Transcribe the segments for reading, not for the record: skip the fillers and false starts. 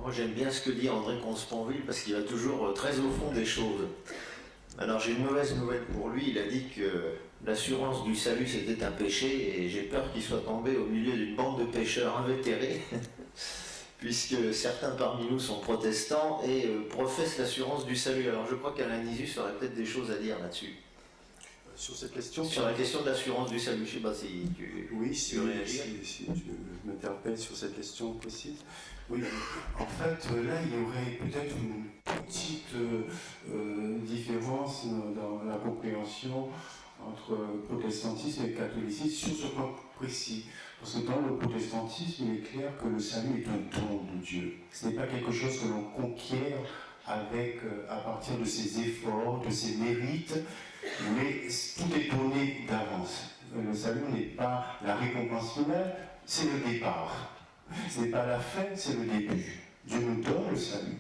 moi j'aime bien ce que dit André Consponville parce qu'il va toujours très au fond des choses. Alors j'ai une mauvaise nouvelle pour lui, il a dit que l'assurance du salut c'était un péché et j'ai peur qu'il soit tombé au milieu d'une bande de pêcheurs invétérés puisque certains parmi nous sont protestants et professent l'assurance du salut. Alors je crois qu'Alain Nisus aurait peut-être des choses à dire là-dessus. Sur cette question. Sur la question de l'assurance du salut, je ne sais pas si tu veux réagir. Si tu m'interpelles sur cette question précise. Oui, en fait, là, il y aurait peut-être une petite différence dans la compréhension entre protestantisme et catholicisme sur ce point précis. Parce que dans le protestantisme, il est clair que le salut est un don de Dieu. Ce n'est pas quelque chose que l'on conquiert à partir de ses efforts, de ses mérites, mais tout est donné d'avance. Le salut n'est pas la récompense finale, c'est le départ. Ce n'est pas la fin, c'est le début. Dieu nous donne le salut.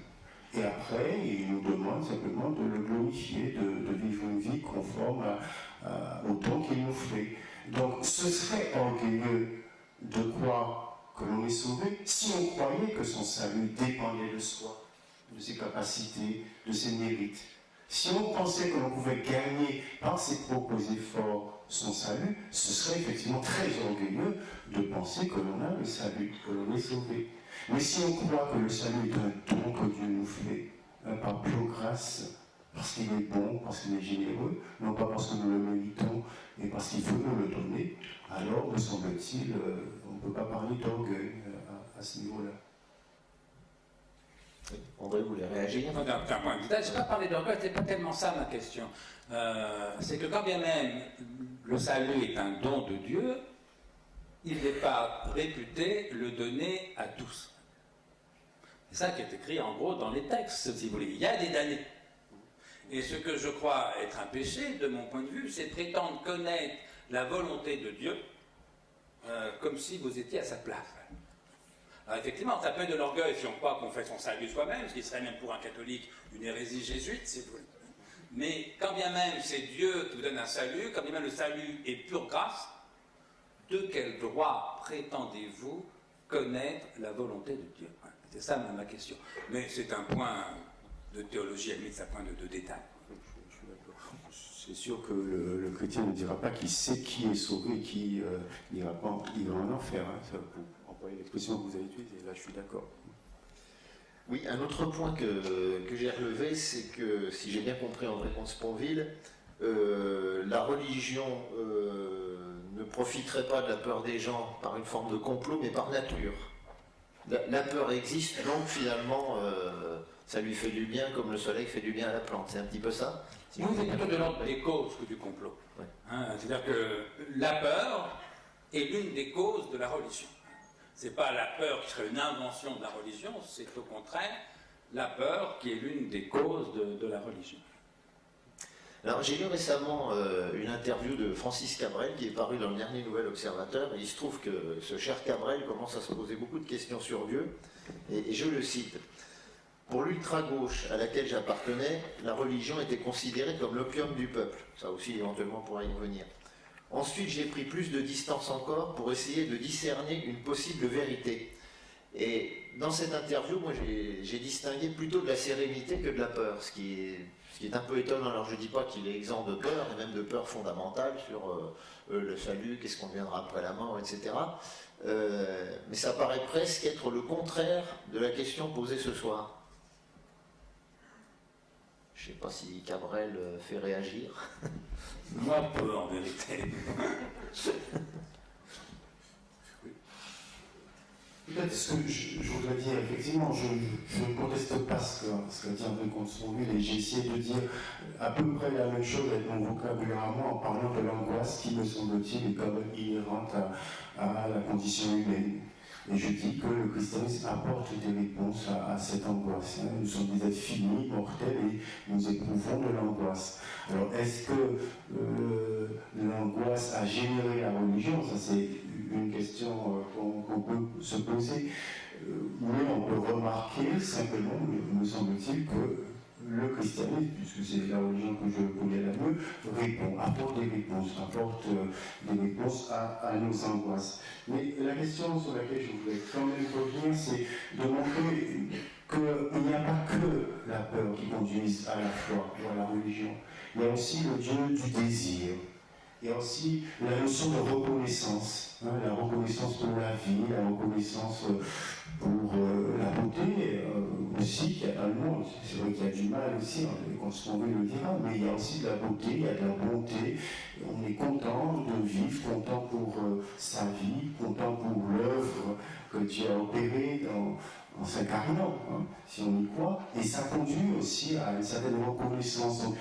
Et après, il nous demande simplement de le glorifier, de vivre une vie conforme au don qu'il nous fait. Donc, ce serait orgueilleux de croire que l'on est sauvé si on croyait que son salut dépendait de soi, de ses capacités, de ses mérites. Si on pensait que l'on pouvait gagner par ses propres efforts son salut, ce serait effectivement très orgueilleux de penser que l'on a le salut, que l'on est sauvé. Mais si on croit que le salut est un don que Dieu nous fait, par pure grâce, parce qu'il est bon, parce qu'il est généreux, non pas parce que nous le méritons, mais parce qu'il faut nous le donner, alors, me semble-t-il, on ne peut pas parler d'orgueil à ce niveau-là. André voulait réagir. D'un point de vue, je n'ai pas parlé d'orgueil, ce n'est pas tellement ça ma question. C'est que quand bien même le salut est un don de Dieu, il n'est pas réputé le donner à tous. C'est ça qui est écrit en gros dans les textes, si vous voulez. Il y a des damnés. Et ce que je crois être un péché, de mon point de vue, c'est prétendre connaître la volonté de Dieu comme si vous étiez à sa place. Alors effectivement, ça peut être de l'orgueil si on croit qu'on fait son salut soi-même, ce qui serait même pour un catholique une hérésie jésuite, si vous voulez. Mais quand bien même c'est Dieu qui vous donne un salut, quand bien même le salut est pure grâce, de quel droit prétendez-vous connaître la volonté de Dieu? C'est ça ma question. Mais c'est un point de théologie, à la limite, c'est un point de détail. Je suis d'accord. C'est sûr que le chrétien ne dira pas qu'il sait qui est sauvé et qui n'ira pas en enfer. Hein. Ça, pour employer l'expression que vous avez utilisée, là je suis d'accord. Oui, un autre point que j'ai relevé, c'est que, si j'ai bien compris André Consponville, la religion ne profiterait pas de la peur des gens par une forme de complot, mais par nature. La peur existe, donc finalement, ça lui fait du bien comme le soleil fait du bien à la plante. C'est un petit peu ça? Si vous êtes plutôt de l'ordre des causes que du complot. Ouais. Hein, c'est-à-dire que la peur est l'une des causes de la religion. Ce n'est pas la peur qui serait une invention de la religion, c'est au contraire la peur qui est l'une des causes de la religion. Alors j'ai lu récemment une interview de Francis Cabrel qui est parue dans le dernier Nouvel Observateur, et il se trouve que ce cher Cabrel commence à se poser beaucoup de questions sur Dieu, et je le cite. Pour l'ultra-gauche à laquelle j'appartenais, la religion était considérée comme l'opium du peuple. Ça aussi, éventuellement, on pourra y revenir. Ensuite, j'ai pris plus de distance encore pour essayer de discerner une possible vérité. Et dans cette interview, moi, j'ai distingué plutôt de la sérénité que de la peur, ce qui est un peu étonnant. Alors, je ne dis pas qu'il est exempt de peur, et même de peur fondamentale sur le salut, qu'est-ce qu'on deviendra après la mort, etc. Mais ça paraît presque être le contraire de la question posée ce soir. Je ne sais pas si Cabrel fait réagir. Moi, peu, en vérité. Peut-être ce que je voudrais dire, effectivement, je ne conteste pas ce qu'a dit André Consponville, et j'ai essayé de dire à peu près la même chose avec mon vocabulaire à moi en parlant de l'angoisse qui, me semble-t-il, est quand même inhérente à la condition humaine. Et je dis que le christianisme apporte des réponses à cette angoisse. Hein. Nous sommes des êtres finis, mortels, et nous éprouvons de l'angoisse. Alors, est-ce que l'angoisse a généré la religion? Ça, c'est une question qu'on peut se poser. Oui, on peut remarquer simplement, me semble-t-il, que le christianisme, puisque c'est la religion que je connais la mieux, apporte des réponses à nos angoisses. Mais la question sur laquelle je voulais quand même revenir, c'est de montrer qu'il n'y a pas que la peur qui conduise à la foi ou à la religion. Il y a aussi le Dieu du désir. Il y a aussi la notion de reconnaissance, hein, la reconnaissance pour la vie, la reconnaissance pour la beauté aussi qu'il y a dans le monde. C'est vrai qu'il y a du mal aussi, on se le dira, mais il y a aussi de la beauté, il y a de la bonté. On est content de vivre, content pour sa vie, content pour l'œuvre que Dieu a opérée en s'incarnant, hein, si on y croit. Et ça conduit aussi à une certaine reconnaissance. Donc,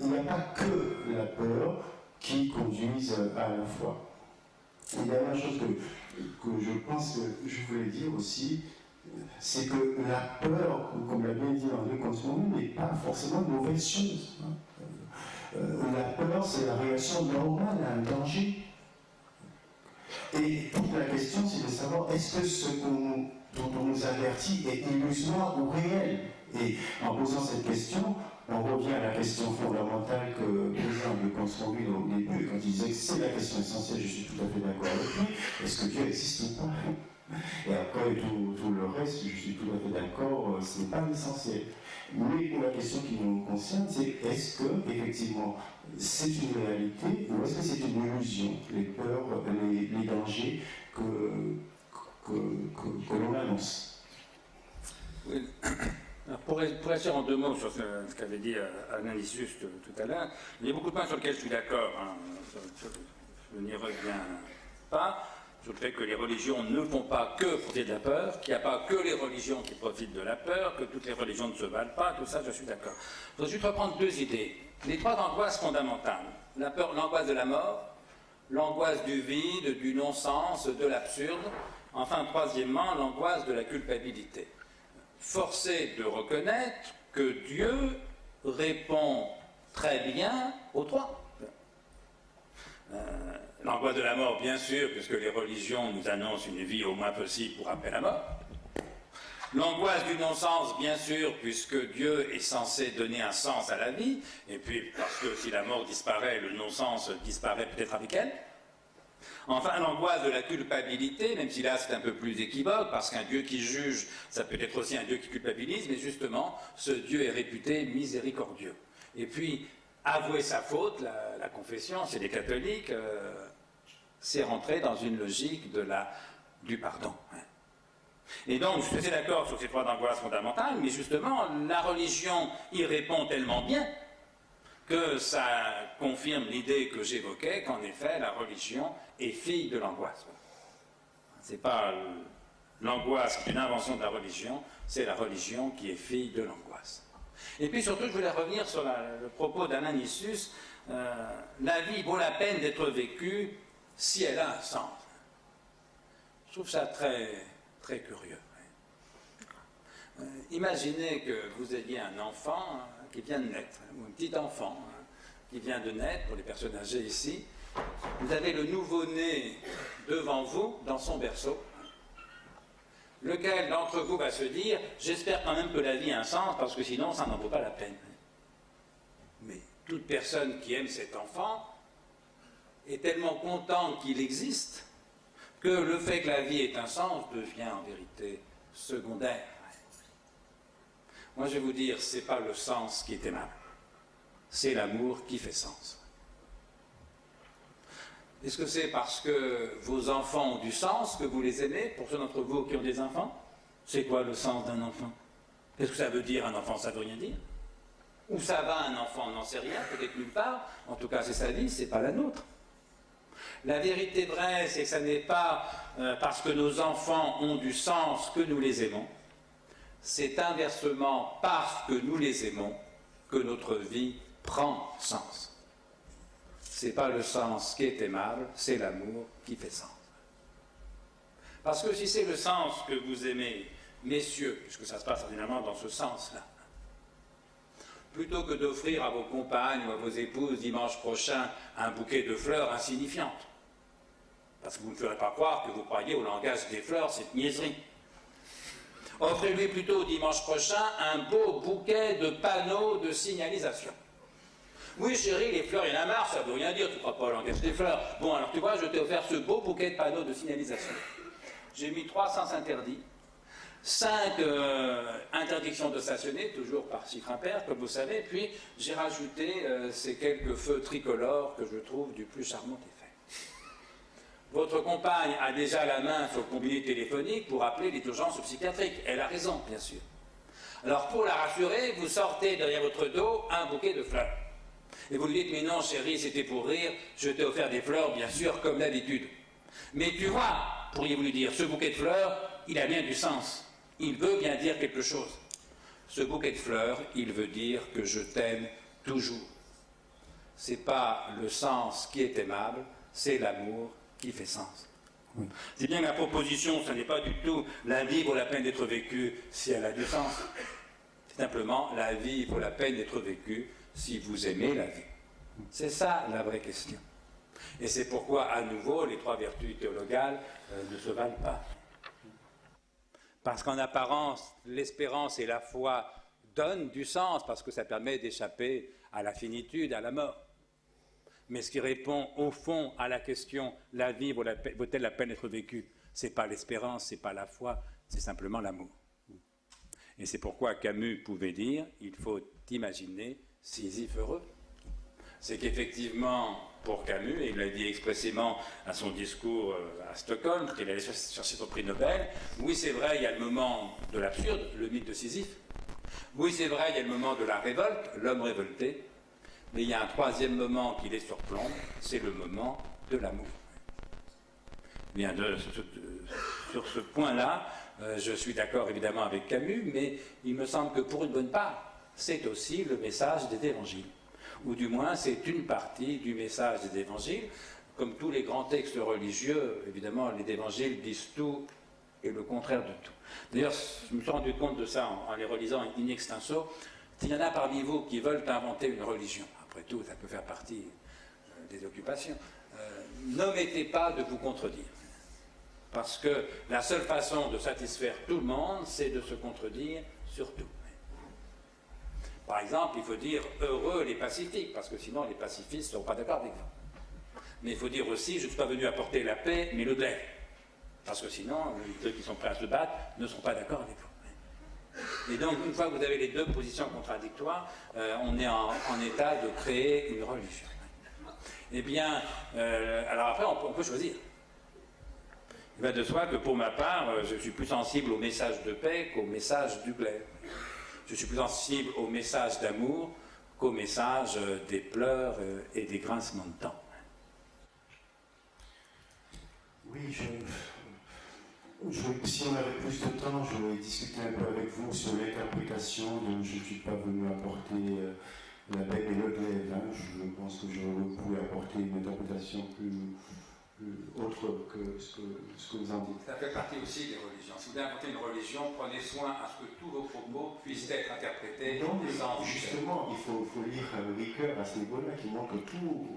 il n'y a pas que la peur qui conduisent à la foi. Et la dernière chose que je pense que je voulais dire aussi, c'est que la peur, comme l'a bien dit André Constant, n'est pas forcément une mauvaise chose. La peur, c'est la réaction normale à un danger. Et toute la question, c'est de savoir est-ce que ce dont on nous avertit est illusoire ou réel. Et en posant cette question, on revient à la question fondamentale que le président de Constantin au début, quand il disait que c'est la question essentielle, je suis tout à fait d'accord avec lui, est-ce que Dieu existe ou pas? Et après tout le reste, je suis tout à fait d'accord, ce n'est pas l'essentiel. Mais pour la question qui nous concerne, c'est est-ce que, effectivement, c'est une réalité ou est-ce que c'est une illusion, les peurs, les dangers que l'on annonce? Oui. Alors pour réagir en deux mots sur ce qu'avait dit Ananisus tout à l'heure, il y a beaucoup de points sur lesquels je suis d'accord. Hein, je n'y reviens pas. Sur le fait que les religions ne font pas que profiter de la peur, qu'il n'y a pas que les religions qui profitent de la peur, que toutes les religions ne se valent pas, tout ça, je suis d'accord. Je voudrais juste reprendre deux idées. Les trois angoisses fondamentales. La peur, l'angoisse de la mort, l'angoisse du vide, du non-sens, de l'absurde. Enfin, troisièmement, l'angoisse de la culpabilité. Forcé de reconnaître que Dieu répond très bien aux trois. L'angoisse de la mort, bien sûr, puisque les religions nous annoncent une vie au moins possible pour après la mort. L'angoisse du non-sens, bien sûr, puisque Dieu est censé donner un sens à la vie, et puis parce que si la mort disparaît, le non-sens disparaît peut-être avec elle. Enfin, l'angoisse de la culpabilité, même si là c'est un peu plus équivoque, parce qu'un Dieu qui juge, ça peut être aussi un Dieu qui culpabilise, mais justement, ce Dieu est réputé miséricordieux. Et puis, avouer sa faute, la confession, chez les catholiques, c'est rentrer dans une logique du pardon. Et donc, je suis assez d'accord sur ces trois angoisses fondamentales, mais justement, la religion y répond tellement bien que ça confirme l'idée que j'évoquais, qu'en effet, la religion est fille de l'angoisse. Ce n'est pas l'angoisse qui est une invention de la religion, c'est la religion qui est fille de l'angoisse. Et puis surtout, je voulais revenir sur le propos d'Ananisus, la vie vaut la peine d'être vécue si elle a un sens. Je trouve ça très, très curieux. Imaginez que vous ayez un enfant qui vient de naître, ou un petit enfant qui vient de naître, pour les personnes âgées ici. Vous avez le nouveau-né devant vous, dans son berceau. Lequel d'entre vous va se dire « J'espère quand même que la vie a un sens, parce que sinon, ça n'en vaut pas la peine. » Mais toute personne qui aime cet enfant est tellement contente qu'il existe que le fait que la vie ait un sens devient en vérité secondaire. Moi, je vais vous dire, ce n'est pas le sens qui est aimable, c'est l'amour qui fait sens. Est-ce que c'est parce que vos enfants ont du sens que vous les aimez, pour ceux d'entre vous qui ont des enfants? C'est quoi le sens d'un enfant? Qu'est-ce que ça veut dire un enfant? Ça ne veut rien dire. Où ça va un enfant? On n'en sait rien, peut-être nulle part. En tout cas, c'est sa vie, c'est pas la nôtre. La vérité vraie, c'est que ce n'est pas parce que nos enfants ont du sens que nous les aimons. C'est inversement parce que nous les aimons que notre vie prend sens. Ce n'est pas le sens qui est aimable, c'est l'amour qui fait sens. Parce que si c'est le sens que vous aimez, messieurs, puisque ça se passe ordinairement dans ce sens-là, plutôt que d'offrir à vos compagnes ou à vos épouses dimanche prochain un bouquet de fleurs insignifiantes, parce que vous ne ferez pas croire que vous croyez au langage des fleurs, cette niaiserie. Offrez-lui plutôt dimanche prochain un beau bouquet de panneaux de signalisation. Oui chérie, les fleurs, il y en a marre, ça ne veut rien dire, tu ne crois pas au langage des fleurs. Bon, alors tu vois, je t'ai offert ce beau bouquet de panneaux de signalisation. J'ai mis 3 sens interdits. 5 interdictions de stationner, toujours par chiffre impair, comme vous savez. Puis j'ai rajouté ces quelques feux tricolores que je trouve du plus charmant effet. Votre compagne a déjà la main sur le combiné téléphonique pour appeler les urgences psychiatriques. Elle a raison, bien sûr. Alors pour la rassurer, vous sortez derrière votre dos un bouquet de fleurs. Et vous lui dites, mais non chérie, c'était pour rire, je t'ai offert des fleurs, bien sûr, comme d'habitude. Mais tu vois, pourriez-vous lui dire, ce bouquet de fleurs, il a bien du sens. Il veut bien dire quelque chose. Ce bouquet de fleurs, il veut dire que je t'aime toujours. Ce n'est pas le sens qui est aimable, c'est l'amour qui fait sens. Oui. C'est bien que ma proposition, ce n'est pas du tout la vie vaut la peine d'être vécue si elle a du sens. C'est simplement la vie vaut la peine d'être vécue si vous aimez la vie. C'est ça la vraie question. Et c'est pourquoi, à nouveau, les 3 vertus théologales ne se valent pas. Parce qu'en apparence, l'espérance et la foi donnent du sens, parce que ça permet d'échapper à la finitude, à la mort. Mais ce qui répond au fond à la question « la vie vaut-elle la peine d'être vécue ?» ce n'est pas l'espérance, ce n'est pas la foi, c'est simplement l'amour. Et c'est pourquoi Camus pouvait dire « il faut imaginer Sisyphe heureux ». C'est qu'effectivement, pour Camus, et il l'a dit expressément à son discours à Stockholm, qu'il allait chercher son prix Nobel, oui c'est vrai, il y a le moment de l'absurde, le mythe de Sisyphe, oui c'est vrai, il y a le moment de la révolte, l'homme révolté, mais il y a un 3e moment qui les surplombe, c'est le moment de l'amour. Bien, sur ce point-là, je suis d'accord évidemment avec Camus, mais il me semble que pour une bonne part, c'est aussi le message des évangiles. Ou du moins, c'est une partie du message des évangiles. Comme tous les grands textes religieux, évidemment, les évangiles disent tout et le contraire de tout. D'ailleurs, je me suis rendu compte de ça en les relisant in extenso. S'il y en a parmi vous qui veulent inventer une religion, après tout, ça peut faire partie des occupations, n'omettez pas de vous contredire. Parce que la seule façon de satisfaire tout le monde, c'est de se contredire sur tout. Par exemple, il faut dire heureux les pacifiques, parce que sinon les pacifistes ne seront pas d'accord avec vous. Mais il faut dire aussi, je ne suis pas venu apporter la paix, mais le glaive. Parce que sinon, ceux qui sont prêts à se battre ne seront pas d'accord avec vous. Et donc, une fois que vous avez les 2 positions contradictoires, on est en état de créer une religion. Eh bien, alors après, on peut choisir. Il va de soi que pour ma part, je suis plus sensible au message de paix qu'au message du glaive. Je suis plus sensible au message d'amour qu'au message des pleurs et des grincements de dents. Oui, si on avait plus de temps, je vais discuter un peu avec vous sur l'interprétation de « je ne suis pas venu apporter la paix et le glaive ». Je pense que je pouvais apporter une interprétation plus autre que ce que vous en dites. Ça fait partie aussi des religions. Si vous voulez inventer une religion, prenez soin à ce que tous vos propos puissent être interprétés. Non, mais justement, il faut lire Ricoeur à ce niveau-là, qui montre que tout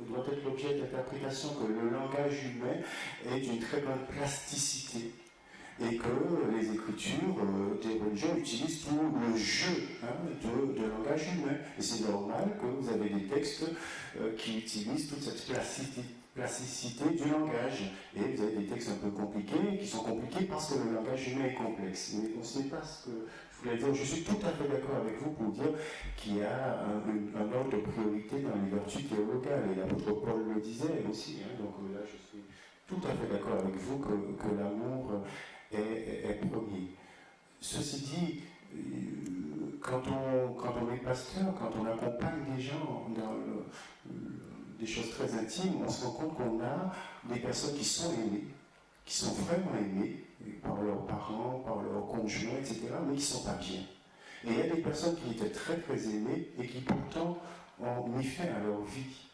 doit être l'objet d'interprétation, que le langage humain est d'une très grande plasticité. Et que les écritures des religions utilisent tout le jeu de langage humain. Et c'est normal que vous avez des textes qui utilisent toute cette plasticité du langage. Et vous avez des textes un peu compliqués, qui sont compliqués parce que le langage humain est complexe. Mais ce n'est pas ce que je voulais dire. Je suis tout à fait d'accord avec vous pour dire qu'il y a un ordre de priorité dans les vertus théologales. Et l'apôtre Paul le disait aussi. Donc là, je suis tout à fait d'accord avec vous que l'amour est premier. Ceci dit, quand on est pasteur, quand on accompagne des gens dans des choses très intimes, on se rend compte qu'on a des personnes qui sont aimées, qui sont vraiment aimées par leurs parents, par leurs conjoints, etc., mais qui ne sont pas bien. Et il y a des personnes qui étaient très très aimées et qui pourtant ont mis fin à leur vie.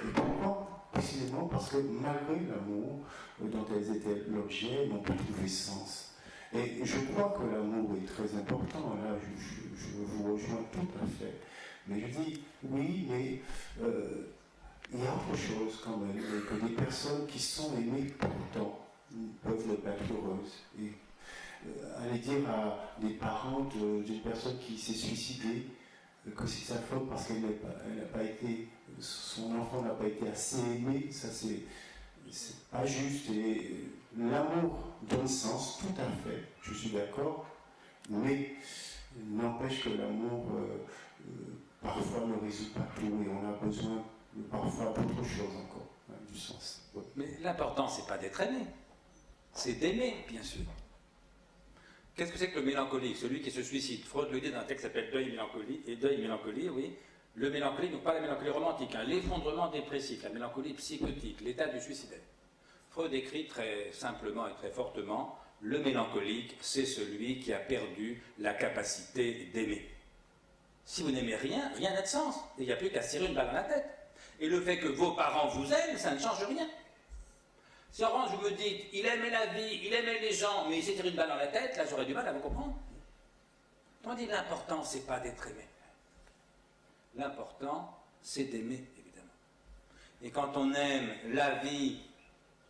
Et pourquoi ? Précisément parce que malgré l'amour dont elles étaient l'objet, n'ont pas trouvé sens. Et je crois que l'amour est très important, là je vous rejoins tout à fait. Mais je dis, oui, mais il y a autre chose quand même, que des personnes qui sont aimées pourtant peuvent ne pas être heureuses. Et aller dire à des parents d'une personne qui s'est suicidée que c'est sa faute parce qu'elle n'a pas été, son enfant n'a pas été assez aimé, ça c'est c'est pas juste. Et l'amour donne sens, tout à fait, je suis d'accord, mais n'empêche que l'amour parfois ne résout pas tout et on a besoin parfois d'autre chose encore, du sens. Ouais. Mais l'important, c'est pas d'être aimé, c'est d'aimer, bien sûr. Qu'est-ce que c'est que le mélancolique? Celui qui se suicide. Freud le dit dans un texte qui s'appelle Deuil et mélancolie, oui. Le mélancolique, non pas la mélancolie romantique, hein, l'effondrement dépressif, la mélancolie psychotique, l'état du suicidaire. Freud écrit très simplement et très fortement, le mélancolique, c'est celui qui a perdu la capacité d'aimer. Si vous n'aimez rien, rien n'a de sens. Il n'y a plus qu'à se tirer une balle dans la tête. Et le fait que vos parents vous aiment, ça ne change rien. Si en revanche vous me dites, il aimait la vie, il aimait les gens, mais il s'est tiré une balle dans la tête, là j'aurais du mal à vous comprendre. Tandis que l'important, c'est pas d'être aimé. L'important, c'est d'aimer, évidemment. Et quand on aime la vie,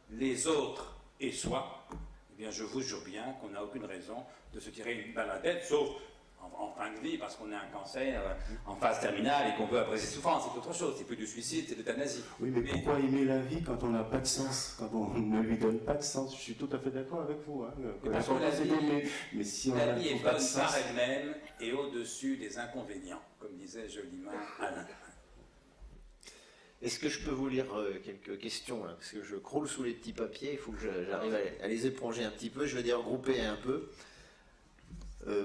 les autres et soi, eh bien je vous jure bien qu'on n'a aucune raison de se tirer une balle dans la tête, sauf en fin de vie, parce qu'on a un cancer en phase terminale et qu'on veut apprécier ses souffrances, c'est autre chose, c'est plus du suicide, c'est de l'euthanasie. Oui, mais pourquoi aimer la vie quand on n'a pas de sens, quand on ne lui donne pas de sens? Je suis tout à fait d'accord avec vous. Hein, parce que la vie, mais si on la vie est bonne sens... par elle-même et au-dessus des inconvénients, comme disait joliment Alain. Est-ce que je peux vous lire quelques questions là, parce que je croule sous les petits papiers, il faut que j'arrive à les éponger un petit peu, je vais les regrouper un peu.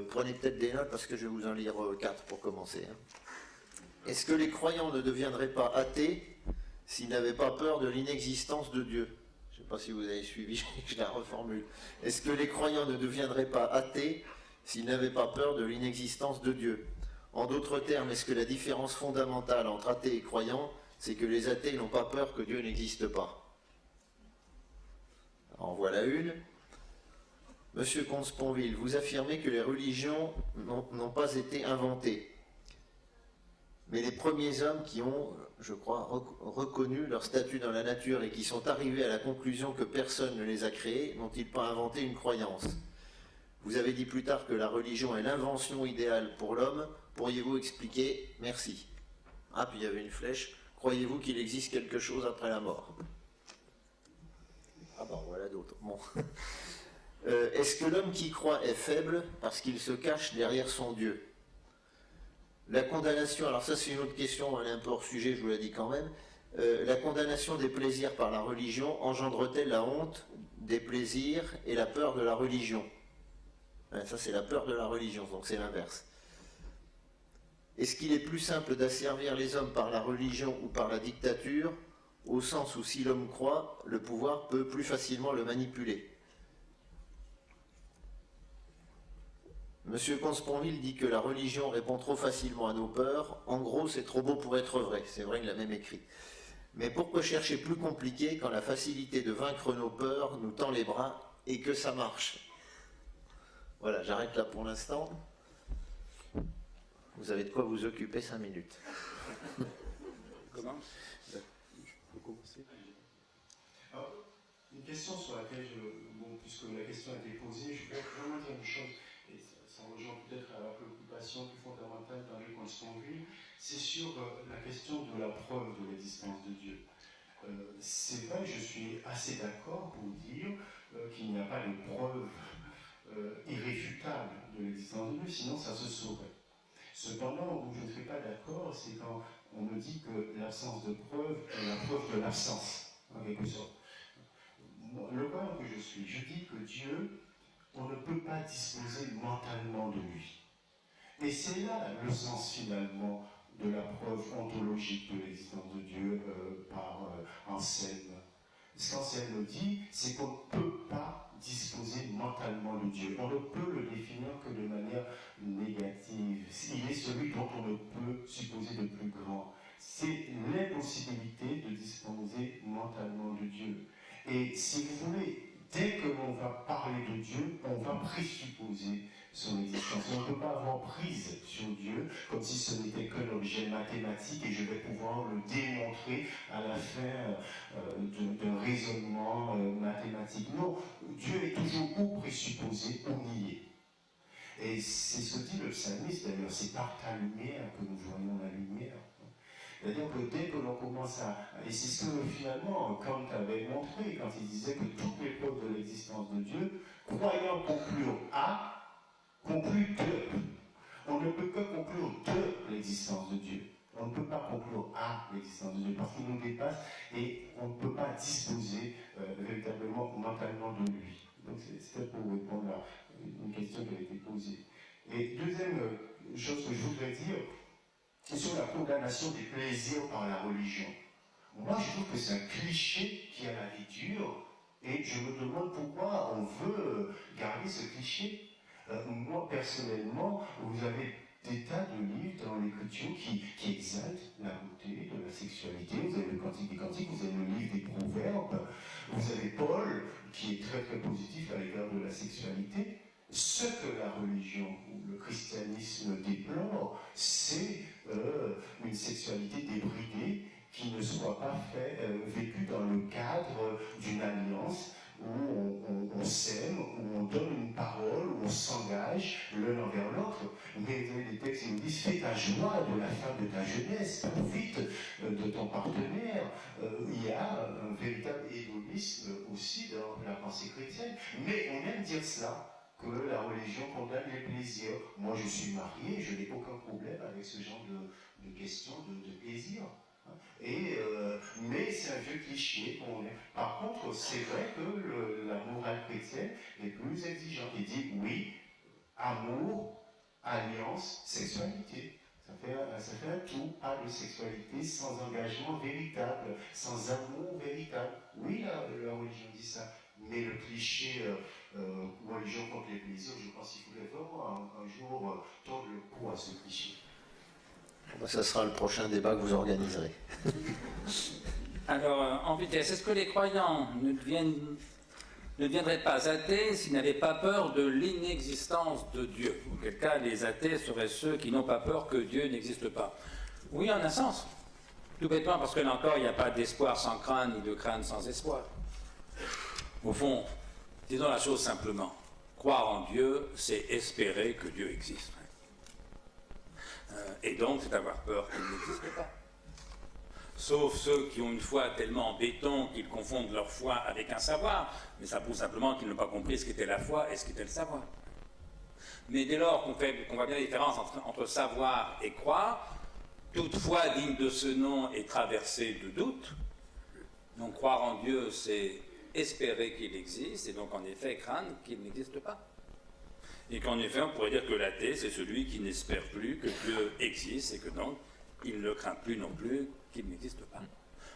Prenez peut-être des notes parce que je vais vous en lire 4 pour commencer. Hein. Est-ce que les croyants ne deviendraient pas athées s'ils n'avaient pas peur de l'inexistence de Dieu? Je ne sais pas si vous avez suivi, je la reformule. Est-ce que les croyants ne deviendraient pas athées s'ils n'avaient pas peur de l'inexistence de Dieu? En d'autres termes, est-ce que la différence fondamentale entre athées et croyants, c'est que les athées n'ont pas peur que Dieu n'existe pas? En voilà une. Monsieur Comte-Sponville, vous affirmez que les religions n'ont pas été inventées. Mais les premiers hommes qui ont, je crois, reconnu leur statut dans la nature et qui sont arrivés à la conclusion que personne ne les a créés, n'ont-ils pas inventé une croyance? Vous avez dit plus tard que la religion est l'invention idéale pour l'homme. Pourriez-vous expliquer? Merci. Ah, puis il y avait une flèche. Croyez-vous qu'il existe quelque chose après la mort? Ah ben voilà d'autres. Bon. Est-ce que l'homme qui croit est faible parce qu'il se cache derrière son Dieu? La condamnation, alors ça c'est une autre question, elle est un peu hors sujet, je vous la dis quand même. La condamnation des plaisirs par la religion engendre-t-elle la honte des plaisirs et la peur de la religion? Ça c'est la peur de la religion, donc c'est l'inverse. Est-ce qu'il est plus simple d'asservir les hommes par la religion ou par la dictature, au sens où si l'homme croit, le pouvoir peut plus facilement le manipuler? Monsieur Comte-Sponville dit que la religion répond trop facilement à nos peurs. En gros, c'est trop beau pour être vrai. C'est vrai, il l'a même écrit. Mais pourquoi chercher plus compliqué quand la facilité de vaincre nos peurs nous tend les bras et que ça marche? Voilà, j'arrête là pour l'instant. Vous avez de quoi vous occuper 5 minutes. Comment? Je peux commencer? Alors, une question sur laquelle, puisque la question a été posée, je voudrais vraiment dire une chose. Et ça rejoint peut-être à la préoccupation plus fondamentale d'Henri Comte-Sponville, c'est sur la question de la preuve de l'existence de Dieu. C'est vrai, je suis assez d'accord pour dire qu'il n'y a pas de preuve irréfutable de l'existence de Dieu, sinon ça se saurait. Cependant, où je ne suis pas d'accord, c'est quand on me dit que l'absence de preuve est la preuve de l'absence, en quelque sorte. Le croyant que je suis, je dis que Dieu, on ne peut pas disposer mentalement de lui. Et c'est là le sens finalement de la preuve ontologique de l'existence de Dieu par Anselme. Ce qu'Anselme dit, c'est qu'on ne peut pas disposer mentalement de Dieu. On ne peut le définir que de manière négative. Il est celui dont on ne peut supposer de plus grand. C'est l'impossibilité de disposer mentalement de Dieu. Et si vous voulez, dès que l'on va parler de Dieu, on va présupposer son existence. On ne peut pas avoir prise sur Dieu comme si ce n'était qu'un objet mathématique et je vais pouvoir le démontrer à la fin d'un raisonnement mathématique. Non, Dieu est toujours ou présupposé ou nié. Et c'est ce que dit le psalmiste d'ailleurs, c'est par ta lumière que nous voyons la lumière. C'est-à-dire que dès que l'on commence et c'est ce que finalement Kant avait montré quand il disait que toutes les preuves de l'existence de Dieu, croyant conclure A, conclut de. On ne peut que conclure de l'existence de Dieu. On ne peut pas conclure à l'existence de Dieu parce qu'il nous dépasse et on ne peut pas disposer véritablement mentalement de lui. Donc c'était pour répondre à une question qui a été posée. Et deuxième chose que je voudrais dire, c'est sur la condamnation des plaisirs par la religion. Moi, je trouve que c'est un cliché qui a la vie dure, et je me demande pourquoi on veut garder ce cliché. Moi, personnellement, vous avez des tas de livres dans l'Écriture qui exaltent la beauté de la sexualité. Vous avez le Cantique des Cantiques, vous avez le livre des Proverbes, vous avez Paul, qui est très très positif à l'égard de la sexualité. Ce que la religion ou le christianisme déplore, c'est une sexualité débridée qui ne soit pas vécue dans le cadre d'une alliance où on s'aime, où on donne une parole, où on s'engage l'un envers l'autre. Mais les textes ils nous disent fais ta joie de la femme de ta jeunesse, profite de ton partenaire. Il y a un véritable hédonisme aussi dans la pensée chrétienne. Mais on aime dire cela, que la religion condamne les plaisirs. Moi je suis marié, je n'ai aucun problème avec ce genre de questions de plaisir. Mais c'est un vieux cliché. Par contre, c'est vrai que la morale chrétienne est plus exigeante. Il dit oui, amour, alliance, sexualité. Ça fait un tout, pas de sexualité sans engagement véritable, sans amour véritable. Oui, la religion dit ça. Mais le cliché religion contre les plaisirs, je pense qu'il faudrait vraiment un jour tordre le cou à ce cliché. Ça sera le prochain débat que vous organiserez. Alors, en vitesse, est-ce que les croyants ne deviendraient pas athées s'ils n'avaient pas peur de l'inexistence de Dieu? Auquel cas, les athées seraient ceux qui n'ont pas peur que Dieu n'existe pas. Oui, en un sens. Tout bêtement, parce que là encore, il n'y a pas d'espoir sans crâne, ni de crâne sans espoir. Au fond, disons la chose simplement. Croire en Dieu, c'est espérer que Dieu existe. Et donc, c'est avoir peur qu'il n'existe pas. Sauf ceux qui ont une foi tellement en béton qu'ils confondent leur foi avec un savoir, mais ça prouve simplement qu'ils n'ont pas compris ce qu'était la foi et ce qu'était le savoir. Mais dès lors qu'on voit bien la différence entre savoir et croire, toute foi digne de ce nom est traversée de doutes. Donc croire en Dieu, c'est espérer qu'il existe, et donc en effet craindre qu'il n'existe pas. Et qu'en effet, on pourrait dire que l'athée, c'est celui qui n'espère plus que Dieu existe, et que donc, il ne craint plus non plus qu'il n'existe pas.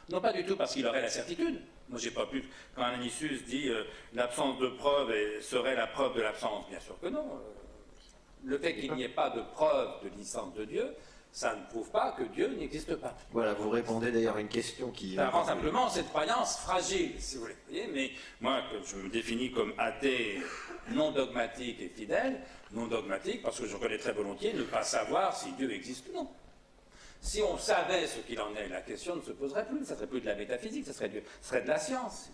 Non, pas du tout parce qu'il aurait la certitude. Moi, j'ai pas pu. Quand Ananisus dit l'absence de preuve serait la preuve de l'absence, bien sûr que non. Le fait qu'il n'y ait pas de preuve de l'existence de Dieu, ça ne prouve pas que Dieu n'existe pas. Voilà, vous répondez d'ailleurs à une question qui... Ça rend simplement cette croyance fragile, si vous voulez. Vous voyez, mais moi, je me définis comme athée non dogmatique et fidèle, non dogmatique, parce que je reconnais très volontiers ne pas savoir si Dieu existe ou non. Si on savait ce qu'il en est, la question ne se poserait plus, ça ne serait plus de la métaphysique, ça serait de la science.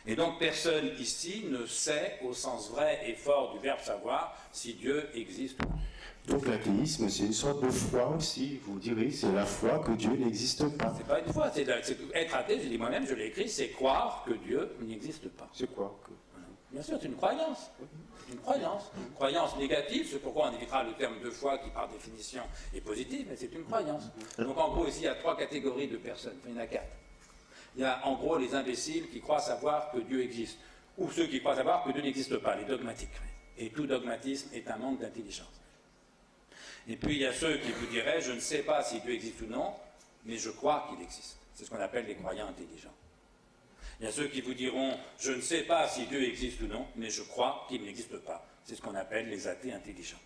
Et donc personne ici ne sait, au sens vrai et fort du verbe savoir, si Dieu existe ou non. Donc l'athéisme, c'est une sorte de foi aussi, vous direz, c'est la foi que Dieu n'existe pas. C'est pas une foi, c'est être athée, je dis moi-même, je l'ai écrit, c'est croire que Dieu n'existe pas. C'est quoi Bien sûr, c'est une croyance. C'est une croyance. Une croyance négative, c'est pourquoi on évitera le terme de foi qui, par définition, est positif, mais c'est une croyance. Donc en gros, ici, il y a 3 catégories de personnes, enfin, il y en a 4. Il y a en gros les imbéciles qui croient savoir que Dieu existe, ou ceux qui croient savoir que Dieu n'existe pas, les dogmatiques. Et tout dogmatisme est un manque d'intelligence. Et puis il y a ceux qui vous diraient, je ne sais pas si Dieu existe ou non, mais je crois qu'il existe. C'est ce qu'on appelle les croyants intelligents. Il y a ceux qui vous diront, je ne sais pas si Dieu existe ou non, mais je crois qu'il n'existe pas. C'est ce qu'on appelle les athées intelligents.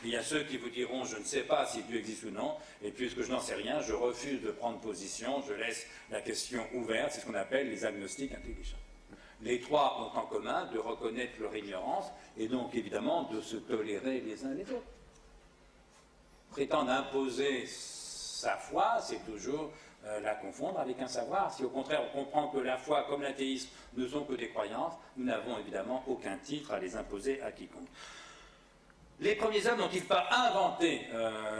Il y a ceux qui vous diront, je ne sais pas si Dieu existe ou non, et puisque je n'en sais rien, je refuse de prendre position, je laisse la question ouverte, c'est ce qu'on appelle les agnostiques intelligents. Les 3 ont en commun de reconnaître leur ignorance, et donc évidemment de se tolérer les uns les autres. Prétendre imposer sa foi, c'est toujours la confondre avec un savoir. Si au contraire on comprend que la foi comme l'athéisme ne sont que des croyances, nous n'avons évidemment aucun titre à les imposer à quiconque. Les premiers hommes n'ont-ils pas inventé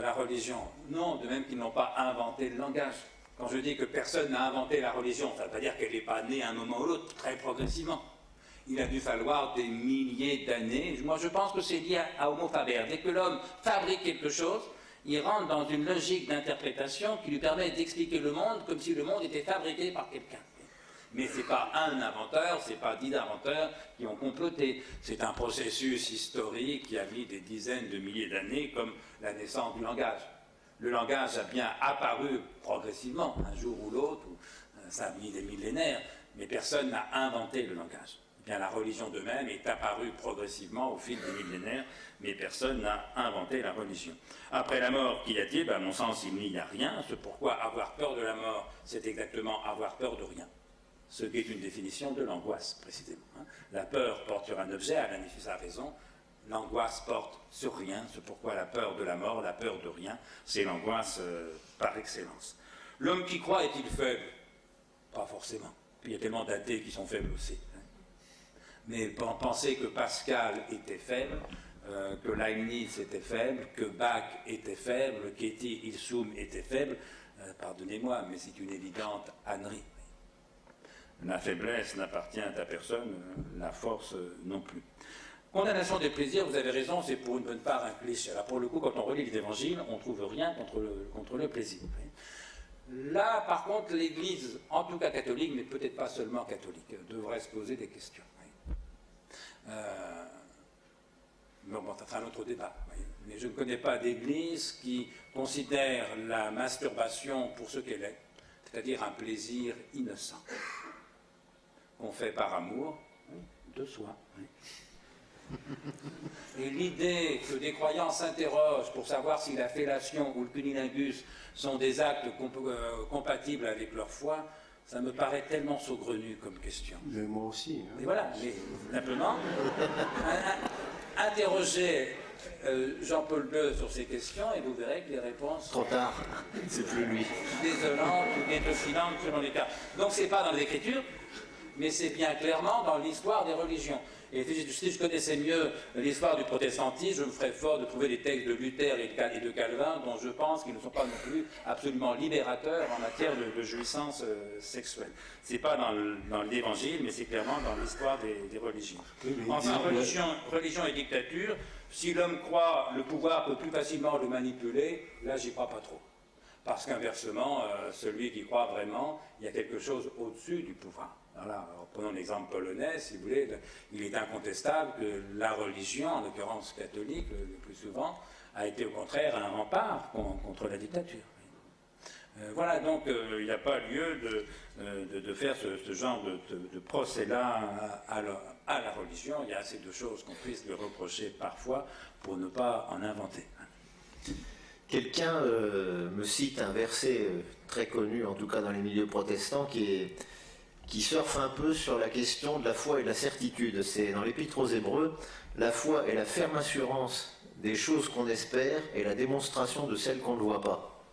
la religion? Non, de même qu'ils n'ont pas inventé le langage. Quand je dis que personne n'a inventé la religion, ça ne veut pas dire qu'elle n'est pas née à un moment ou l'autre, très progressivement. Il a dû falloir des milliers d'années. Moi, je pense que c'est lié à Homo faber. Dès que l'homme fabrique quelque chose, il rentre dans une logique d'interprétation qui lui permet d'expliquer le monde comme si le monde était fabriqué par quelqu'un. Mais ce n'est pas un inventeur, ce n'est pas 10 inventeurs qui ont comploté. C'est un processus historique qui a mis des dizaines de milliers d'années, comme la naissance du langage. Le langage a bien apparu progressivement, un jour ou l'autre, ça a mis des millénaires, mais personne n'a inventé le langage. Eh bien, la religion de même est apparue progressivement au fil des millénaires, mais personne n'a inventé la religion. Après la mort, qu'y a-t-il? À mon sens, il n'y a rien. C'est pourquoi avoir peur de la mort, c'est exactement avoir peur de rien. Ce qui est une définition de l'angoisse, précisément. La peur porte sur un objet, Alain Nifus a raison. L'angoisse porte sur rien, c'est pourquoi la peur de la mort, la peur de rien, c'est l'angoisse par excellence. L'homme qui croit est-il faible? Pas forcément. Puis il y a tellement d'athées qui sont faibles aussi. Mais penser que Pascal était faible, que Leibniz était faible, que Bach était faible, qu'Etty Ilsum était faible, pardonnez-moi, mais c'est une évidente ânerie. La faiblesse n'appartient à personne, la force non plus. Condamnation des plaisirs, vous avez raison, c'est pour une bonne part un cliché. Là, pour le coup, quand on relit les évangiles, on ne trouve rien contre le plaisir. Là, par contre, l'Église, en tout cas catholique, mais peut-être pas seulement catholique, devrait se poser des questions. Mais bon, ça sera un autre débat. Mais je ne connais pas d'Église qui considère la masturbation pour ce qu'elle est, c'est-à-dire un plaisir innocent, qu'on fait par amour de soi. Et l'idée que des croyants s'interrogent pour savoir si la fellation ou le cunnilingus sont des actes compatibles avec leur foi, ça me paraît tellement saugrenu comme question. Mais moi aussi. Et voilà, mais simplement, interrogez Jean-Paul II sur ces questions et vous verrez que les réponses Trop tard, c'est plus lui. désolantes ou détoxilantes selon les cas. Donc c'est pas dans les Écritures, mais c'est bien clairement dans l'histoire des religions. Et si je connaissais mieux l'histoire du protestantisme, je me ferais fort de trouver des textes de Luther et de Calvin dont je pense qu'ils ne sont pas non plus absolument libérateurs en matière de jouissance sexuelle. Ce n'est pas dans l'Évangile, mais c'est clairement dans l'histoire des religions. Enfin, religion et dictature, si l'homme croit le pouvoir peut plus facilement le manipuler, là j'y crois pas trop. Parce qu'inversement, celui qui croit vraiment, il y a quelque chose au-dessus du pouvoir. Voilà, prenons l'exemple polonais, si vous voulez, il est incontestable que la religion, en l'occurrence catholique le plus souvent, a été au contraire un rempart contre la dictature. Voilà, donc il n'y a pas lieu de faire ce genre de procès-là à la religion. Il y a assez de choses qu'on puisse lui reprocher parfois pour ne pas en inventer. Quelqu'un me cite un verset très connu, en tout cas dans les milieux protestants, qui surfe un peu sur la question de la foi et de la certitude. C'est dans l'Épître aux Hébreux, la foi est la ferme assurance des choses qu'on espère et la démonstration de celles qu'on ne voit pas.